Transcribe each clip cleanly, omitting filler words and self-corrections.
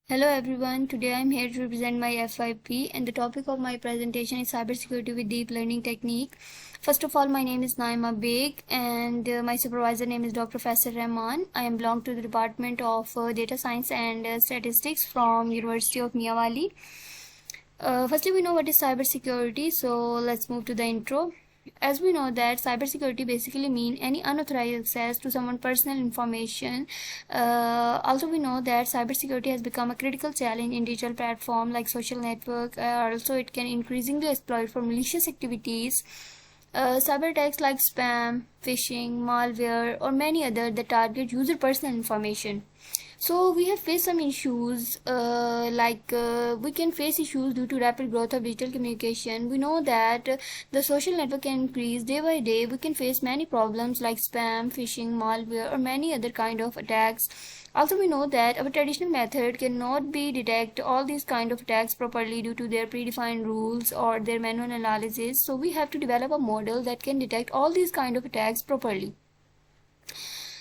Hello everyone, today I am here to represent my FYP and the topic of my presentation is cybersecurity with deep learning technique. First of all, my name is Naima Beg and my supervisor name is Dr. Faisal Rahman. I am belong to the Department of Data Science and Statistics from University of Miyawali. Firstly, we know what is cybersecurity, so let's move to the intro. As we know that cybersecurity basically mean any unauthorized access to someone's personal information. Also we know that cybersecurity has become a critical challenge in digital platform like social network. Also it can increasingly exploit for malicious activities. Cyber attacks like spam, phishing, malware or many other that target user personal information. So we have faced some issues we can face issues due to rapid growth of digital communication. We know that the social network can increase day by day. We can face many problems like spam, phishing, malware or many other kind of attacks. Also we know that our traditional method cannot be detect all these kind of attacks properly due to their predefined rules or their manual analysis. So we have to develop a model that can detect all these kind of attacks properly.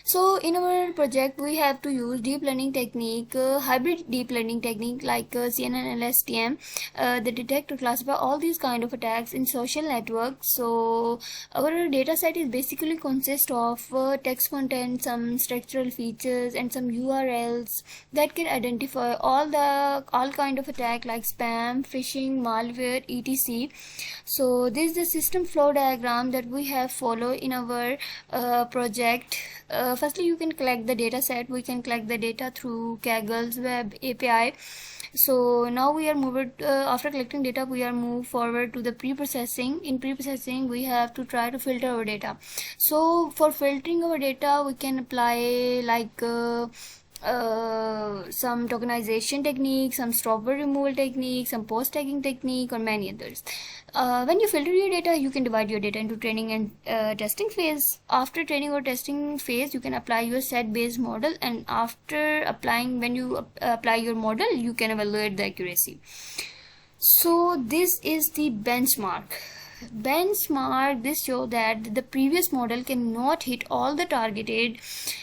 So in our project we have to use deep learning technique, hybrid deep learning technique like CNN-LSTM that detect or classify all these kind of attacks in social networks. So our data set is basically consist of text content, some structural features and some URLs that can identify all kind of attack like spam, phishing, malware, etc. So this is the system flow diagram that we have followed in our project. Firstly, you can collect the data set. We can collect the data through Kaggle's web API. So now we are moved after collecting data, we are moved forward to the pre-processing. In pre-processing, we have to try to filter our data. So for filtering our data, we can apply like some tokenization technique, some stopword removal technique, some post tagging technique or many others. When you filter your data, you can divide your data into training and testing phase. After training or testing phase, you can apply your set based model, and after applying, when you apply your model, you can evaluate the accuracy. So this is the benchmark. This show that the previous model cannot hit all the targeted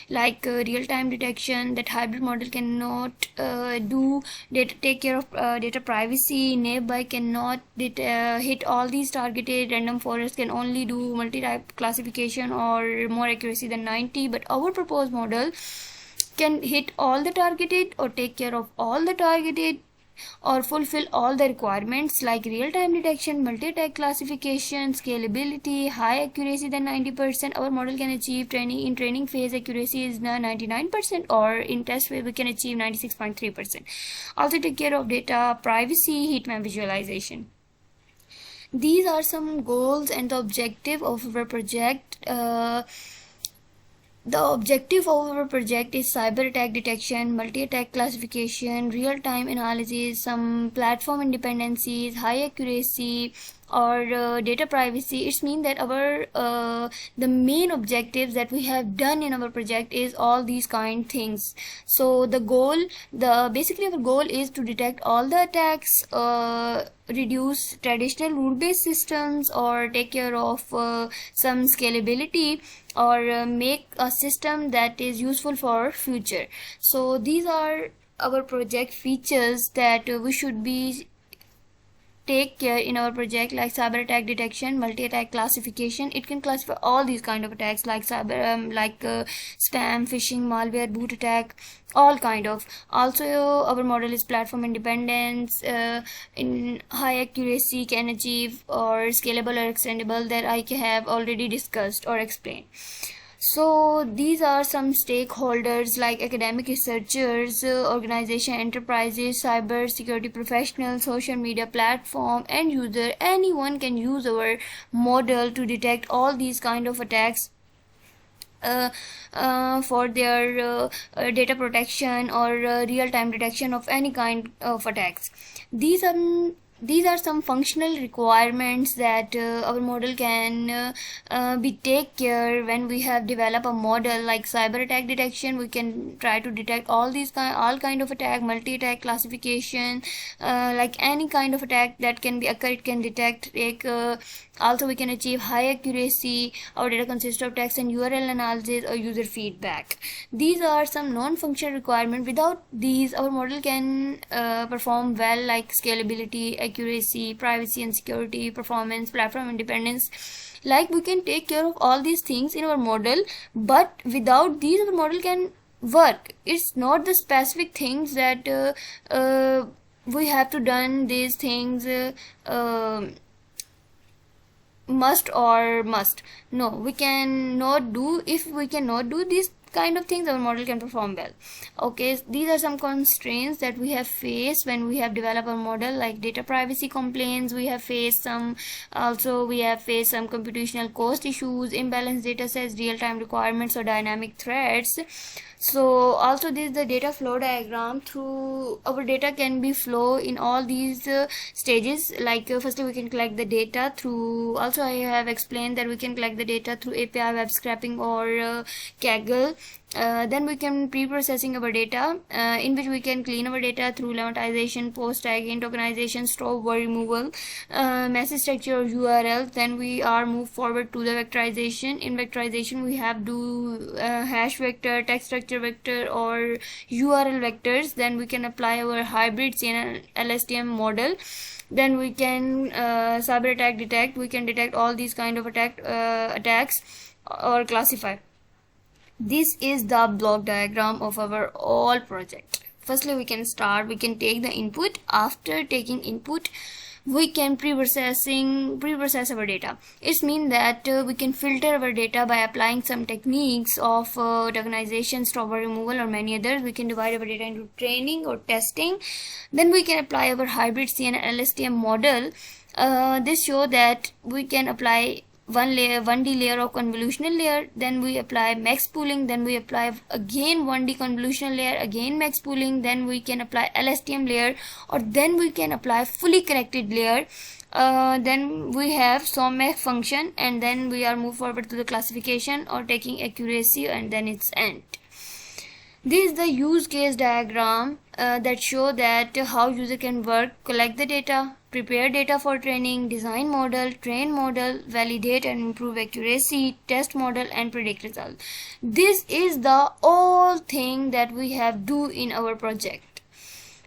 like real-time detection. That hybrid model cannot take care of data privacy. Nearby cannot hit all these targeted. Random forest can only do multi-type classification or more accuracy than 90, but our proposed model can hit all the targeted or take care of all the targeted or fulfill all the requirements like real-time detection, multi-attack classification, scalability, high accuracy than 90%. Our model can achieve in training phase accuracy is now 99%, or in test phase we can achieve 96.3%. Also take care of data privacy, heat map visualization. These are some goals and the objective of our project. The objective of our project is cyber attack detection, multi-attack classification, real-time analysis, some platform independencies, high accuracy, or data privacy. It means that our the main objectives that we have done in our project is all these kind things. So basically our goal is to detect all the attacks, reduce traditional rule-based systems, or take care of some scalability, or make a system that is useful for future. So these are our project features that we should be take care in our project, like cyber attack detection, multi-attack classification. It can classify all these kind of attacks like spam, phishing, malware, boot attack, all kind of. Also our model is platform independence, in high accuracy, can achieve or scalable or extendable, that I have already discussed or explained. So these are some stakeholders like academic researchers, organization, enterprises, cyber security professionals, social media platform, end user. Anyone can use our model to detect all these kind of attacks for their data protection or real-time detection of any kind of attacks. These are these are some functional requirements that our model can be take care when we have developed a model. Like cyber attack detection, we can try to detect all kind of attack, multi-attack classification, like any kind of attack that can be occur, it can detect. Like also we can achieve high accuracy. Our data consists of text and URL analysis or user feedback. These are some non-functional requirements. Without these, our model can perform well, like scalability, accuracy, privacy and security, performance, platform independence. Like we can take care of all these things in our model, but without these, our model can work. It's not the specific things that we have to done these things must. No, we cannot do. If we cannot do these kind of things, our model can perform well. Okay, these are some constraints that we have faced when we have developed our model, like data privacy complaints. We have faced some computational cost issues, imbalanced data sets, real-time requirements or dynamic threats. So also this is the data flow diagram. Through our data can be flow in all these stages. Like firstly we can collect the data through, also I have explained that we can collect the data through API, web scraping or Kaggle. Then we can pre-processing our data, in which we can clean our data through lemmatization, post tagging, tokenization, stop word removal, message structure or URL. Then we are move forward to the vectorization. In vectorization we have do hash vector, text structure vector or URL vectors. Then we can apply our hybrid CNN-LSTM model. Then we can cyber attack detect. We can detect all these kind of attacks or classify. This is the block diagram of our all project. Firstly we can take the input. After taking input, we can pre-process our data. It means that we can filter our data by applying some techniques of tokenization, stop word removal or many others. We can divide our data into training or testing. Then we can apply our hybrid CNN-LSTM model. This shows that we can apply 1D layer of convolutional layer, then we apply max pooling, then we apply again 1D convolutional layer, again max pooling, then we can apply LSTM layer, or then we can apply fully connected layer. Then we have SOMAX function, and then we are move forward to the classification or taking accuracy, and then it's end. This is the use case diagram that show that how user can work, collect the data, prepare data for training, design model, train model, validate and improve accuracy, test model and predict result. This is the all thing that we have do in our project.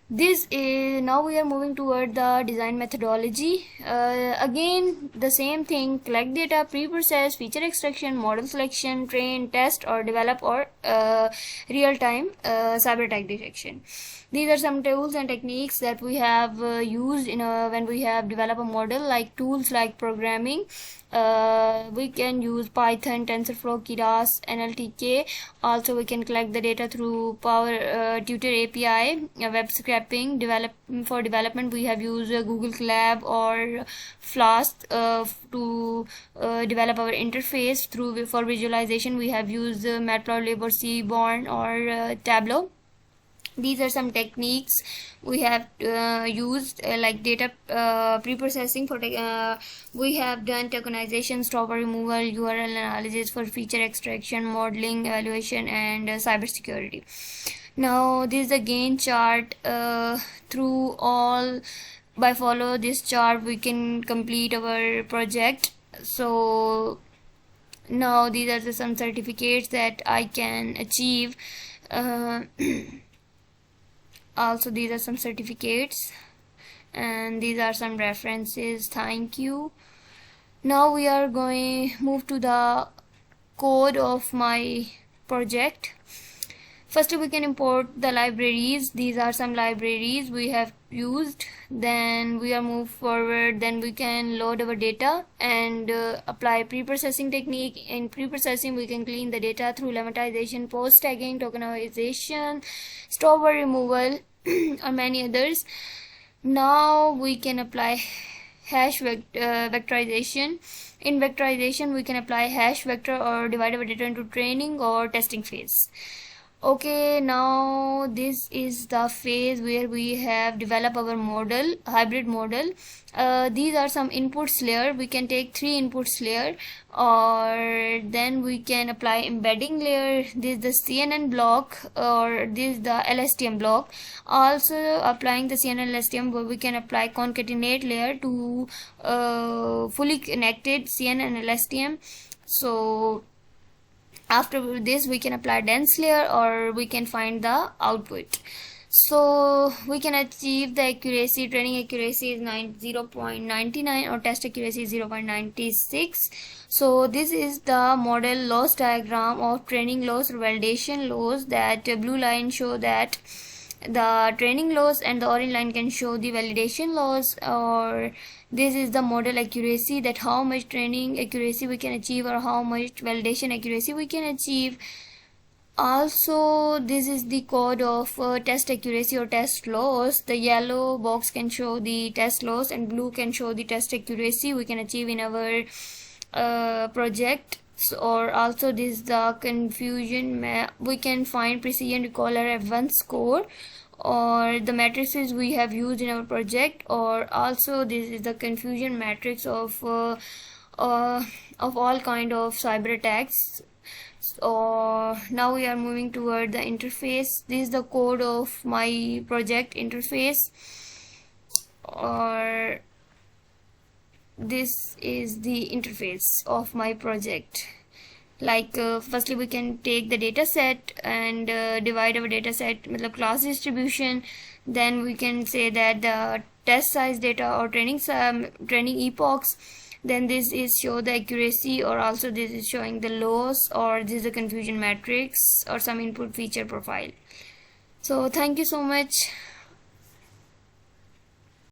This is now we are moving toward the design methodology. Again the same thing: collect data, pre-process, feature extraction, model selection, train, test or develop, or real-time cyber attack detection. These are some tools and techniques that we have used in when we have developed a model. Like tools like programming, we can use Python, TensorFlow, Keras, NLTK. Also we can collect the data through Power Tutor API, web scraping. For development we have used Google Colab or Flask to develop our interface. For visualization we have used Matplotlib or Seaborn or Tableau. These are some techniques we have used, like data pre-processing. For we have done tokenization, stop word removal, URL analysis for feature extraction, modeling, evaluation and cybersecurity. Now this is the gain chart. Through all, by follow this chart we can complete our project. So now these are some certificates that I can achieve. Also these are some certificates and these are some references. Thank you. Now we are going move to the code of my project. First we can import the libraries. These are some libraries we have used. Then we are move forward. Then we can load our data and apply pre-processing technique. In pre-processing we can clean the data through lemmatization, post tagging, tokenization, stop word removal or many others. Now we can apply hash vectorization. In vectorization we can apply hash vector or divide our data into training or testing phase. Okay, now this is the phase where we have developed our model, hybrid model. These are some inputs layer. We can take 3 inputs layer, or then we can apply embedding layer. This is the CNN block, or this is the LSTM block. Also applying the CNN-LSTM, where we can apply concatenate layer to fully connected CNN-LSTM. So after this we can apply dense layer, or we can find the output. So we can achieve the accuracy. Training accuracy is 0.99 or test accuracy is 0.96. so this is the model loss diagram of training loss or validation loss. That blue line show that the training loss and the orange line can show the validation loss. Or this is the model accuracy, that how much training accuracy we can achieve or how much validation accuracy we can achieve. Also this is the code of test accuracy or test loss. The yellow box can show the test loss and blue can show the test accuracy we can achieve in our project. Or also this is the confusion map. We can find precision recaller F1 score or the matrices we have used in our project. Or also this is the confusion matrix of all kind of cyber attacks. So now we are moving toward the interface. This is the code of my project interface, or this is the interface of my project. Like firstly we can take the data set and divide our data set with class distribution. Then we can say that the test size data or training epochs. Then this is show the accuracy, or also this is showing the loss, or this is the confusion matrix or some input feature profile. So thank you so much.